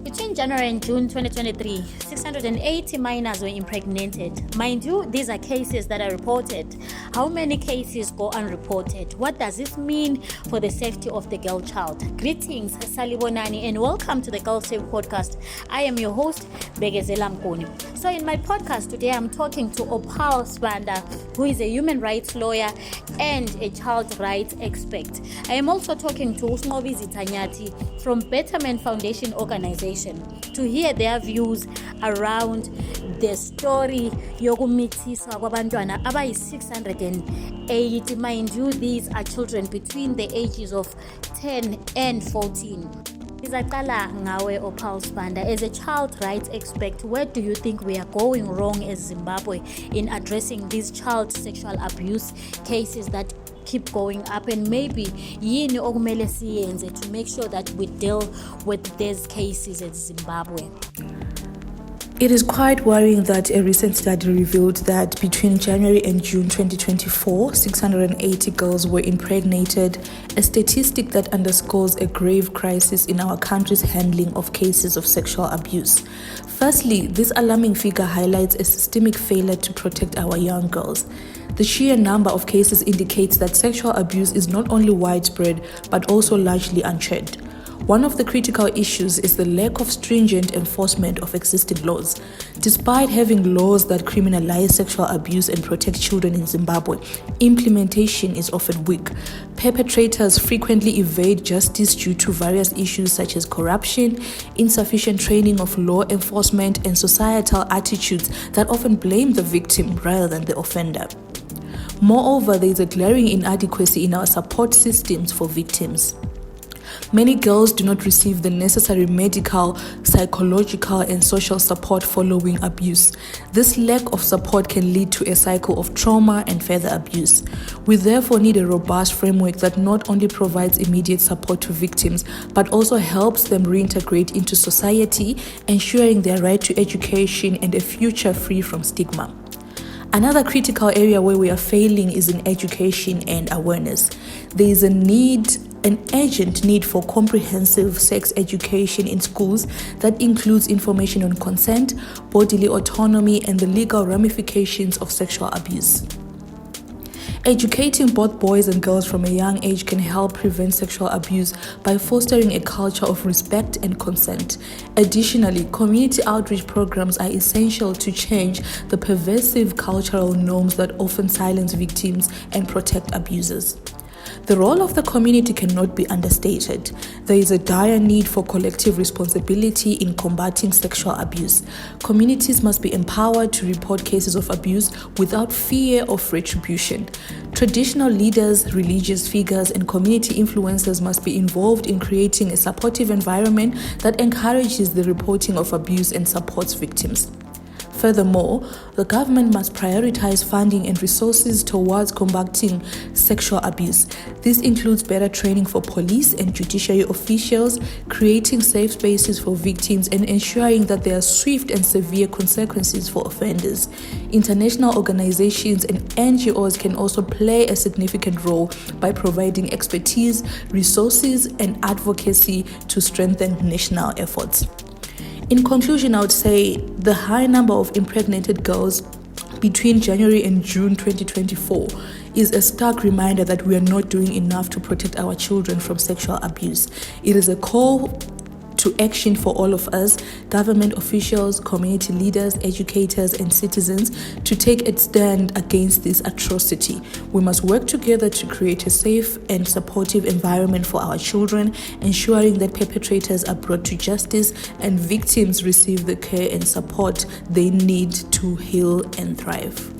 Between January and June 2023, 680 minors were impregnated. Mind you, these are cases that are reported. How many cases go unreported? What does this mean for the safety of the girl child? Greetings, Salibonani, and welcome to the Girl Safe Podcast. I am your host, Bekezela Mguni. So in my podcast today, I'm talking to Opal Sibanda, who is a human rights lawyer and a child rights expert. I am also talking to Sinqobizitha Nyathi from BetterMan Foundation organization to hear their views around the story yokumithisa kwabantwana abayi 680. Mind you, these are children between the ages of 10 and 14. Ngizaqala ngawe Opal Sibanda, as a child rights expert, where do you think we are going wrong as Zimbabwe in addressing these child sexual abuse cases that keep going up, and maybe yini okumele siyenze to make sure that we deal with these cases in Zimbabwe? It is quite worrying that a recent study revealed that between January and June 2024, 680 girls were impregnated, a statistic that underscores a grave crisis in our country's handling of cases of sexual abuse. Firstly, this alarming figure highlights a systemic failure to protect our young girls. The sheer number of cases indicates that sexual abuse is not only widespread but also largely unchecked. One of the critical issues is the lack of stringent enforcement of existing laws. Despite having laws that criminalize sexual abuse and protect children in Zimbabwe, implementation is often weak. Perpetrators frequently evade justice due to various issues such as corruption, insufficient training of law enforcement, and societal attitudes that often blame the victim rather than the offender. Moreover, there is a glaring inadequacy in our support systems for victims. Many girls do not receive the necessary medical, psychological, and social support following abuse. This lack of support can lead to a cycle of trauma and further abuse. We therefore need a robust framework that not only provides immediate support to victims, but also helps them reintegrate into society, ensuring their right to education and a future free from stigma. Another critical area where we are failing is in education and awareness. There is an urgent need for comprehensive sex education in schools that includes information on consent, bodily autonomy, and the legal ramifications of sexual abuse. Educating both boys and girls from a young age can help prevent sexual abuse by fostering a culture of respect and consent. Additionally, community outreach programs are essential to change the pervasive cultural norms that often silence victims and protect abusers. The role of the community cannot be understated. There is a dire need for collective responsibility in combating sexual abuse. Communities must be empowered to report cases of abuse without fear of retribution. Traditional leaders, religious figures, and community influencers must be involved in creating a supportive environment that encourages the reporting of abuse and supports victims. Furthermore, the government must prioritize funding and resources towards combating sexual abuse. This includes better training for police and judiciary officials, creating safe spaces for victims, and ensuring that there are swift and severe consequences for offenders. International organizations and NGOs can also play a significant role by providing expertise, resources, and advocacy to strengthen national efforts. In conclusion, I would say the high number of impregnated girls between January and June 2024 is a stark reminder that we are not doing enough to protect our children from sexual abuse. It is a call to action for all of us, government officials, community leaders, educators, and citizens, to take a stand against this atrocity. We must work together to create a safe and supportive environment for our children, ensuring that perpetrators are brought to justice and victims receive the care and support they need to heal and thrive.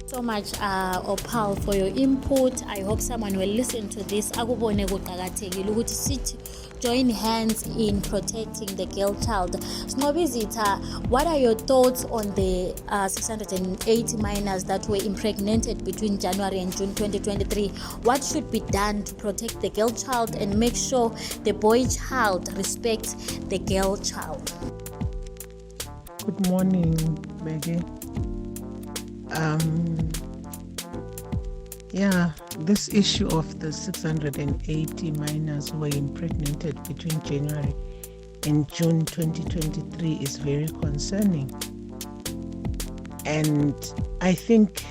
So much Opal for your input. I hope someone will listen to this. Akubone kuqakathekile ukuthi sithi join hands in protecting the girl child. Sinqobizitha, what are your thoughts on the 680 minors that were impregnated between January and June 2023? What should be done to protect the girl child and make sure the boy child respects the girl child? Good morning, Maggie. This issue of the 680 minors who were impregnated between January in June 2023 is very concerning. And I think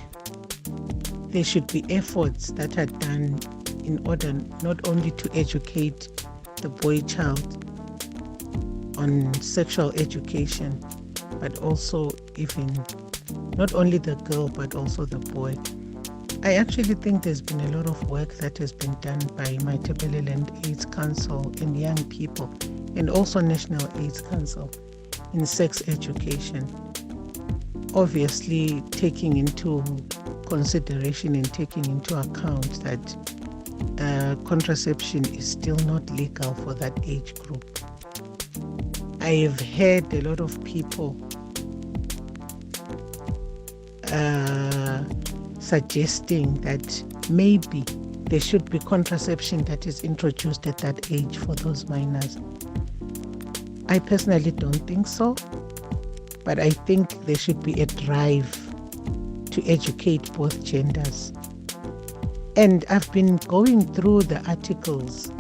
there should be efforts that are done in order not only to educate the boy child on sexual education, but also even not only the girl, but also the boy. I actually think there's been a lot of work that has been done by Matabeleland AIDS Council and young people, and also National AIDS Council in sex education. Obviously, taking into consideration and taking into account that contraception is still not legal for that age group. I have heard a lot of people suggesting that maybe there should be contraception that is introduced at that age for those minors. I personally don't think so, but I think there should be a drive to educate both genders. And I've been going through the articles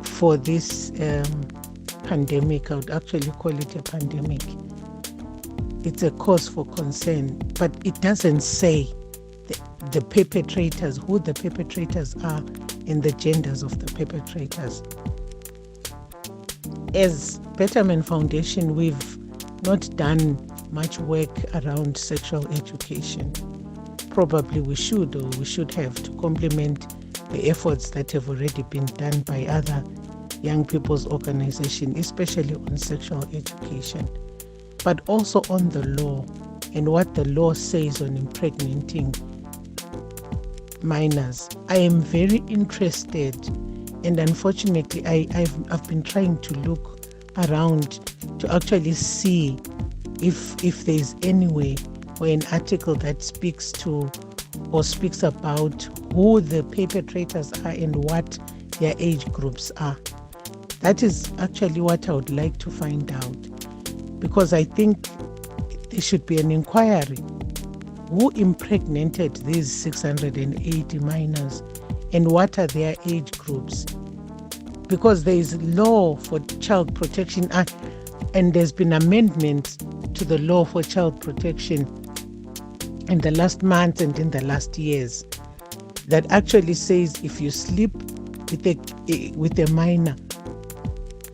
for this pandemic. I would actually call it a pandemic. It's a cause for concern, but it doesn't say the perpetrators, who the perpetrators are, and the genders of the perpetrators. As BetterMan Foundation, we've not done much work around sexual education. Probably we should have, to complement the efforts that have already been done by other young people's organizations, especially on sexual education, but also on the law and what the law says on impregnating minors. I am very interested, and unfortunately I've been trying to look around to actually see if there's any way or an article that speaks to or speaks about who the perpetrators are and what their age groups are. That is actually what I would like to find out, because I think there should be an inquiry. Who impregnated these 680 minors and what are their age groups? Because there is law for child protection and there's been amendments to the law for child protection in the last month and in the last years that actually says if you sleep with a minor,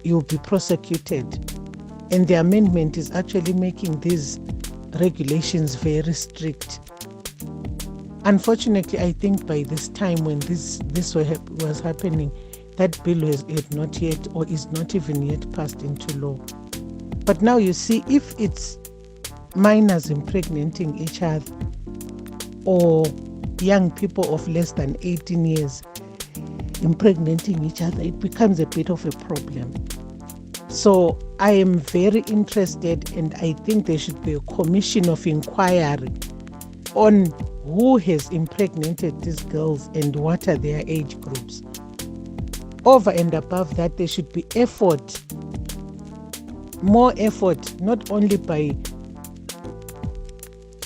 you'll be prosecuted. And the amendment is actually making these regulations very strict. Unfortunately, I think by this time when this was happening, that bill had not yet, or is not even yet, passed into law. But now you see, if it's minors impregnating each other or young people of less than 18 years impregnating each other, it becomes a bit of a problem. So I am very interested, and I think there should be a commission of inquiry on who has impregnated these girls and what are their age groups. Over and above that, there should be effort, more effort, not only by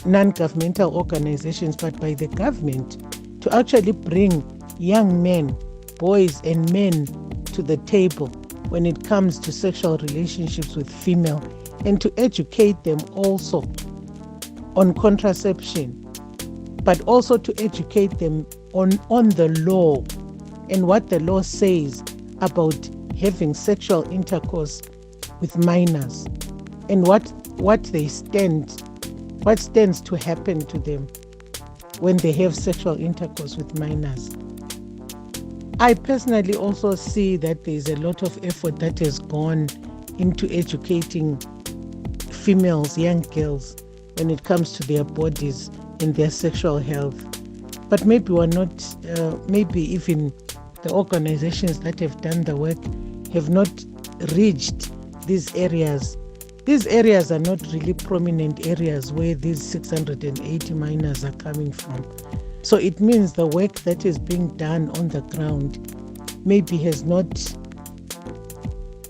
non-governmental organizations, but by the government, to actually bring young men, boys and men to the table when it comes to sexual relationships with female, and to educate them also on contraception, but also to educate them on the law and what the law says about having sexual intercourse with minors and what stands to happen to them when they have sexual intercourse with minors. I personally also see that there is a lot of effort that has gone into educating females, young girls, when it comes to their bodies and their sexual health. But maybe we're not, maybe even the organizations that have done the work have not reached these areas. These areas are not really prominent areas where these 680 minors are coming from. So it means the work that is being done on the ground maybe has not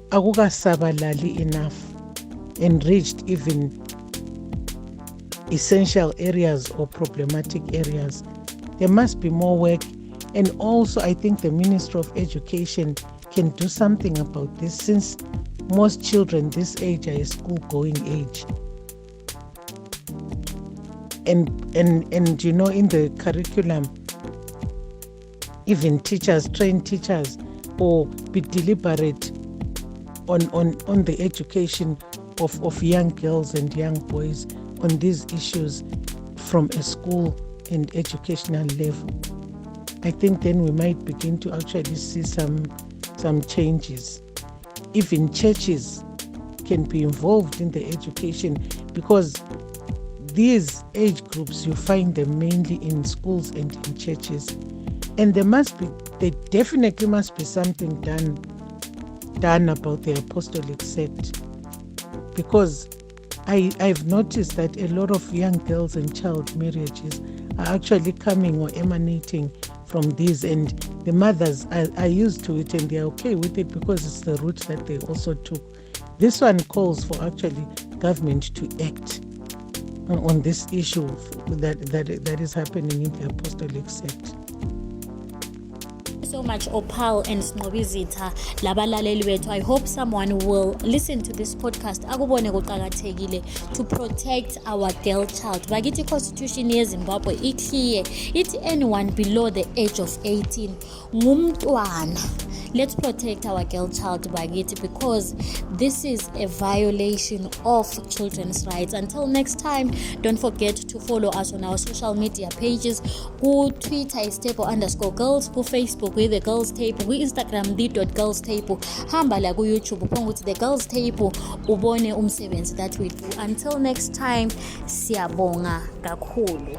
akukasabalali enough and reached even essential areas or problematic areas. There must be more work, and also I think the Ministry of Education can do something about this, since most children this age are school-going age. And you know, in the curriculum, even train teachers, or be deliberate on the education of young girls and young boys on these issues from a school and educational level. I think then we might begin to actually see some changes. Even churches can be involved in the education, because these age groups, you find them mainly in schools and in churches. And there definitely must be something done about the apostolic sect, because I've noticed that a lot of young girls and child marriages are actually coming or emanating from these, and the mothers are used to it and they're okay with it because it's the route that they also took. This one calls for actually government to act on this issue that is happening in the apostolic sect. So much, Opal and Sinqobizitha, labalaleli bethu. I hope someone will listen to this podcast akubone kuqakathekile to protect our girl child. Bakithi constitution yeZimbabwe iclear, ithi anyone below the age of 18 ngumntwana. Let's protect our girl child, bakithi, because this is a violation of children's rights. Until next time, don't forget to follow us on our social media pages. Ku Twitter is _girls, ku Facebook with the girls table, ku Instagram the.girls table, hamba la ku YouTube uphonguthi the girls table ubone umsebenzi that we do. Until next time, siyabonga kakhulu.